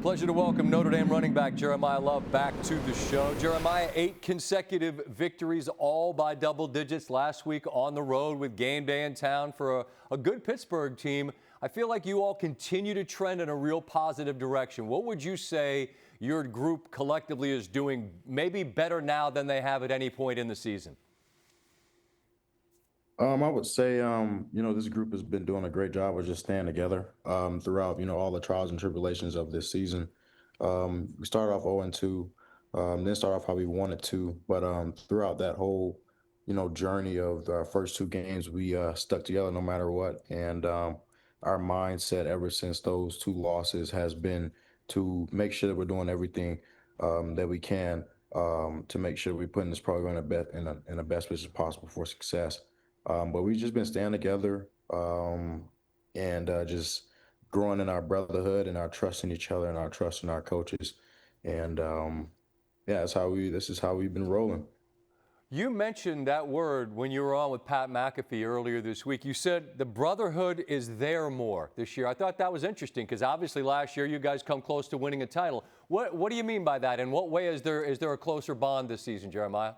Pleasure to welcome Notre Dame running back Jeremiyah Love back to the show. Jeremiah, 8 consecutive victories, all by double digits last week on the road with game day in town for a good Pittsburgh team. I feel like you all continue to trend in a real positive direction. What would you say your group collectively is doing maybe better now than they have at any point in the season? I would say, this group has been doing a great job of just staying together throughout, all the trials and tribulations of this season. We started off 0-2, then started off how we wanted to, but throughout that whole, journey of the first 2 games, we stuck together no matter what. And our mindset ever since those 2 losses has been to make sure that we're doing everything that we can to make sure we're putting this program in the best position possible for success. But we've just been staying together and just growing in our brotherhood and our trust in each other and our trust in our coaches. And yeah, this is how we've been rolling. You mentioned that word when you were on with Pat McAfee earlier this week. You said the brotherhood is there more this year. I thought that was interesting because obviously last year you guys come close to winning a title. What do you mean by that? In what way is there a closer bond this season, Jeremiah?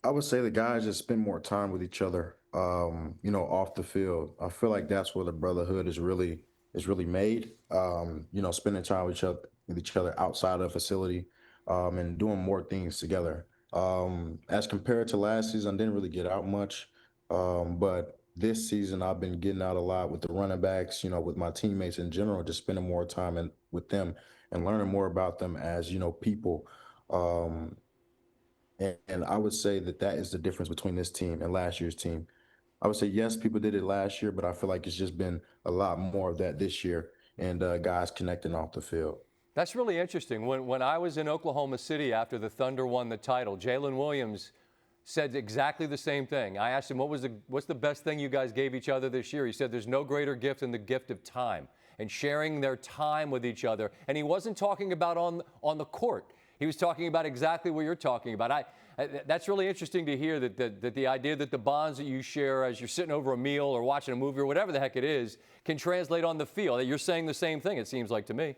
I would say the guys just spend more time with each other, off the field. I feel like that's where the brotherhood is really made. Spending time with each other outside of the facility, and doing more things together. As compared to last season, I didn't really get out much, but this season I've been getting out a lot with the running backs, with my teammates in general, just spending more time with them and learning more about them as people. Um, and I would say that is the difference between this team and last year's team. I would say, yes, people did it last year, but I feel like it's just been a lot more of that this year and guys connecting off the field. That's really interesting. When I was in Oklahoma City after the Thunder won the title, Jalen Williams said exactly the same thing. I asked him, what's the best thing you guys gave each other this year? He said, there's no greater gift than the gift of time and sharing their time with each other. And he wasn't talking about on the court. He was talking about exactly what you're talking about. That's really interesting to hear that the idea that the bonds that you share as you're sitting over a meal or watching a movie or whatever the heck it is can translate on the field. You're saying the same thing, it seems like to me.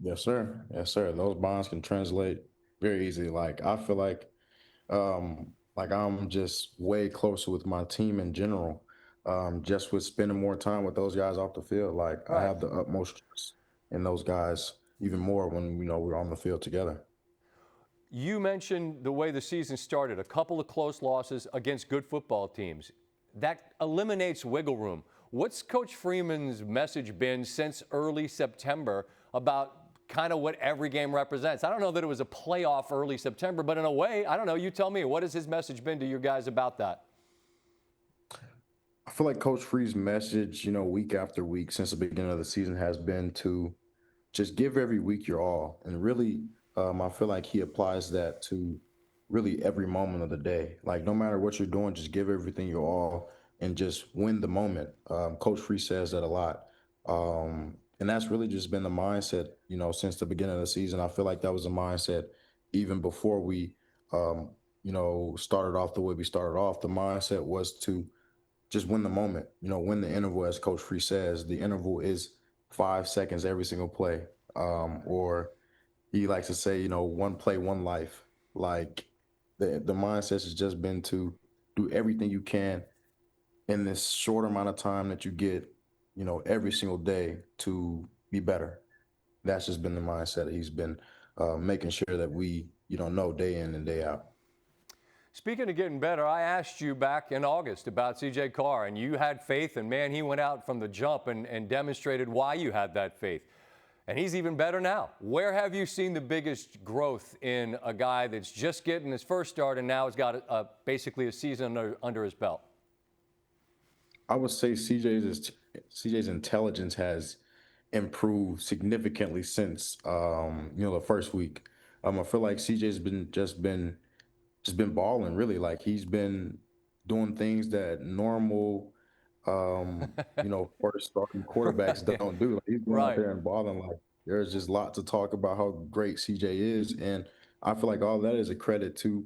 Yes, sir. Yes, sir. Those bonds can translate very easily. Like I feel like I'm just way closer with my team in general, just with spending more time with those guys off the field. Like I Right. have the utmost trust in those guys even more when we're on the field together. You mentioned the way the season started, a couple of close losses against good football teams. That eliminates wiggle room. What's Coach Freeman's message been since early September about kind of what every game represents? I don't know that it was a playoff early September, but in a way, I don't know, you tell me, what has his message been to you guys about that? I feel like Coach Free's message, week after week since the beginning of the season has been to just give every week your all. And really, I feel like he applies that to really every moment of the day. Like no matter what you're doing, just give everything your all and just win the moment. Coach Free says that a lot. And that's really just been the mindset, since the beginning of the season. I feel like that was a mindset even before we, started off the way we started off. The mindset was to just win the moment, win the interval, as Coach Free says. The interval is 5 seconds every single play. Or he likes to say, one play, one life. Like the mindset has just been to do everything you can in this short amount of time that you get, every single day to be better. That's just been the mindset that he's been making sure that we, know day in and day out. Speaking of getting better, I asked you back in August about CJ Carr, and you had faith, and man, he went out from the jump and demonstrated why you had that faith. And he's even better now. Where have you seen the biggest growth in a guy that's just getting his first start and now has got basically a season under his belt? I would say CJ's intelligence has improved significantly since the first week. I feel like CJ's been balling really. Like he's been doing things that normal first starting quarterbacks Yeah, don't do. Like he's going out right. there and balling. Like there's just lots to talk about how great CJ is, and I feel like all that is a credit to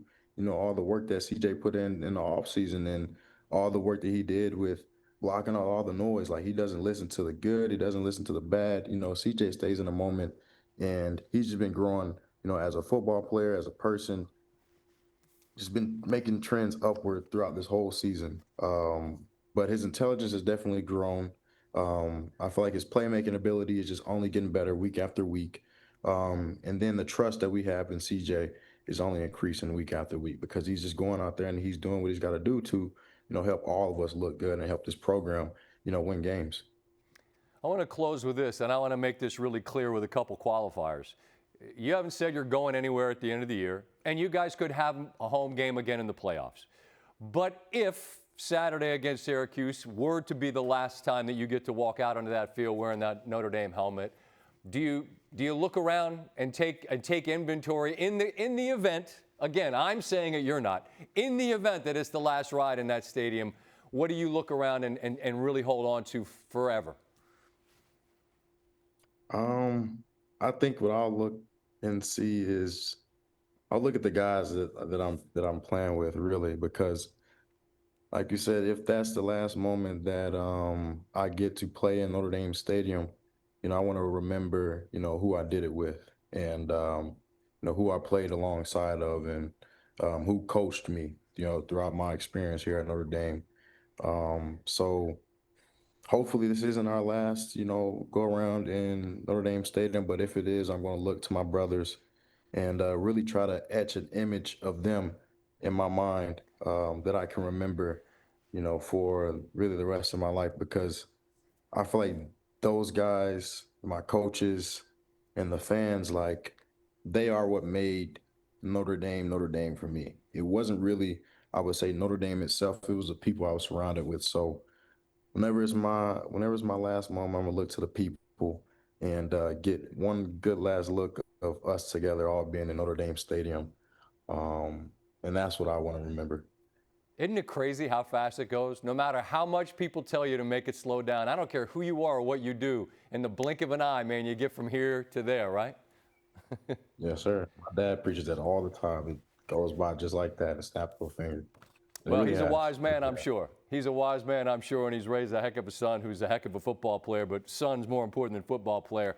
all the work that CJ put in the offseason and all the work that he did with blocking out all the noise. Like, he doesn't listen to the good, he doesn't listen to the bad. CJ stays in the moment, and he's just been growing, as a football player, as a person, just been making trends upward throughout this whole season. But his intelligence has definitely grown. I feel like his playmaking ability is just only getting better week after week. And then the trust that we have in CJ is only increasing week after week because he's just going out there and he's doing what he's got to do to, help all of us look good and help this program, win games. I want to close with this, and I want to make this really clear with a couple qualifiers. You haven't said you're going anywhere at the end of the year, and you guys could have a home game again in the playoffs. But if Saturday against Syracuse were to be the last time that you get to walk out onto that field wearing that Notre Dame helmet, do you look around and take inventory in the event? Again, I'm saying it, you're not. In the event that it's the last ride in that stadium, what do you look around and really hold on to forever? I think what I'll look and see is I'll look at the guys that I'm playing with, really, because like you said, if that's the last moment that I get to play in Notre Dame Stadium, I want to remember, who I did it with and who I played alongside of and who coached me, throughout my experience here at Notre Dame. So hopefully this isn't our last, go around in Notre Dame Stadium, but if it is, I'm going to look to my brothers and really try to etch an image of them in my mind that I can remember, for really the rest of my life, because I feel like those guys, my coaches, and the fans, like, they are what made Notre Dame for me. It wasn't really, I would say, Notre Dame itself. It was the people I was surrounded with. So whenever it's my last moment, I'm gonna look to the people and get one good last look of us together, all being in Notre Dame Stadium, and that's what I want to remember. Isn't it crazy how fast it goes? No matter how much people tell you to make it slow down, I don't care who you are or what you do. In the blink of an eye, man, you get from here to there, right? Yes, sir. My dad preaches that all the time. It goes by just like that, a snap of a finger. Well, he's a wise man, I'm sure. He's a wise man, I'm sure, and he's raised a heck of a son who's a heck of a football player, but son's more important than football player.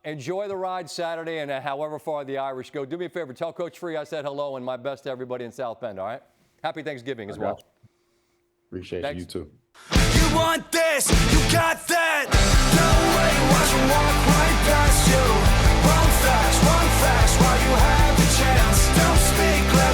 Enjoy the ride Saturday, and however far the Irish go, do me a favor, tell Coach Free I said hello and my best to everybody in South Bend, all right? Happy Thanksgiving as well. Appreciate you too. You want this, you got that. No way, watch them walk right past you. Run fast while you have the chance. Don't speak loud.